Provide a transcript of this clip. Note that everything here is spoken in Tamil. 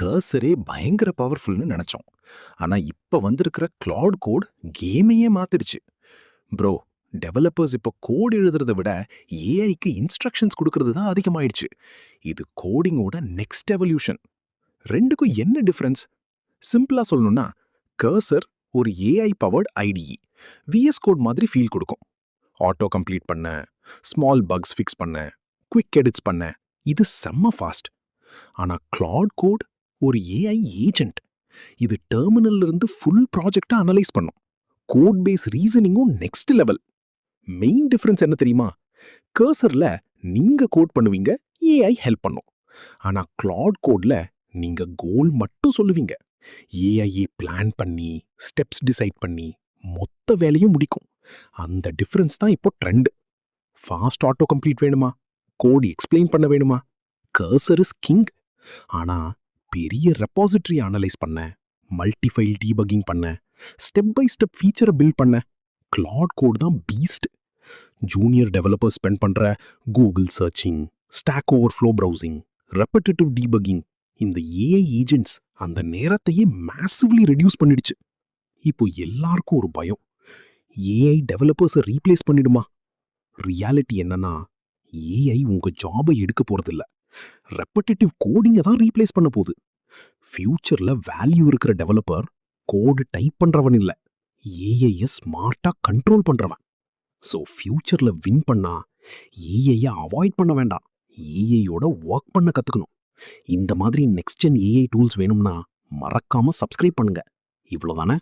கர்சரே பயங்கர பவர்ஃபுல்னு நினைச்சோம். ஆனா இப்ப வந்திருக்கிற கிளாட் கோட் கேமையே மாத்திடுச்சு. ப்ரோ, டெவலப்பர்ஸ் இப்போ கோட் எழுதுறத விட ஏஐக்கு இன்ஸ்ட்ரக்ஷன்ஸ் கொடுக்கறது தான் அதிகமாயிடுச்சு. இது கோடிங்கோட நெக்ஸ்ட் எவல்யூஷன். ரெண்டுக்கும் என்ன டிஃபரன்ஸ்? சிம்பிளா சொல்லணும்னா, கர்சர் ஒரு AI powered IDE VS code மாதிரி ஃபீல் கொடுக்கும். ஆட்டோ கம்ப்ளீட் பண்ண, ஸ்மால் பக்ஸ் ஃபிக்ஸ் பண்ண, குவிக் எடிட்ஸ் பண்ண, இது செம்ம ஃபாஸ்ட். ஆனா கிளாட் கோட் ஒரு ஏஐ ஏஜென்ட். இது டெர்மினல்ல இருந்து ஃபுல் ப்ராஜெக்டா அனலைஸ் பண்ணும். கோட் பேஸ் ரீசனிங்கும் நெக்ஸ்ட் லெவல். மெயின் டிஃபரன்ஸ் என்ன தெரியுமா? கர்சர்ல நீங்க கோட் பண்ணுவீங்க, ஏஐ ஹெல்ப் பண்ணும். ஆனா கிளாட் கோட்ல நீங்க கோல் மட்டும் சொல்லுவீங்க, ஏஐ பிளான் பண்ணி ஸ்டெப்ஸ் டிசைட் பண்ணி மொத்த வேலையும் முடிக்கும். அந்த டிஃபரன்ஸ் தான் இப்போ ட்ரெண்ட். ஃபாஸ்ட் ஆட்டோ கம்ப்ளீட் வேணுமா? கோட் எக்ஸ்பிளைன் பண்ண வேணுமா? Cursor is king. ஆனா பெரிய ரெபாசிட்டரி அனலைஸ் பண்ண, மல்டிஃபைல் டீபக்கிங் பண்ண, ஸ்டெப் பை ஸ்டெப் ஃபீச்சரை பில்ட் பண்ண கிளாட் கோட் தான் பீஸ்ட். ஜூனியர் டெவலப்பர் ஸ்பெண்ட் பண்ற Google searching, Stack Overflow browsing, repetitive debugging, இந்த ஏஐ ஏஜென்ட்ஸ் அந்த நேரத்தையே மேசிவ்லி ரெடியூஸ் பண்ணிடுச்சு. இப்போ எல்லாருக்கும் ஒரு பயம், ஏஐ டெவலப்பர்ஸை ரீப்ளேஸ் பண்ணிடுமா? ரியாலிட்டி என்னன்னா, ஏஐ உங்க ஜாபை எடுக்க போறதில்ல, ரெப்படிட்டிவ் கோடிங்கை தான் ரீப்ளேஸ் பண்ண போகுது. ஃபியூச்சர்ல வேல்யூ இருக்கிற டெவலப்பர் கோடு டைப் பண்றவன் இல்ல, ஏஐயை ஸ்மார்ட்டா கண்ட்ரோல் பண்றவன். ஸோ ஃபியூச்சர்ல வின் பண்ணா ஏஐயை அவாய்ட் பண்ண வேண்டாம், ஏஐயோட ஒர்க் பண்ண கத்துக்கணும். இந்த மாதிரி நெக்ஸ்ட் ஜென் ஏஐ டூல்ஸ் வேணும்னா மறக்காம சப்ஸ்கிரைப் பண்ணுங்க. இவ்வளவுதானே?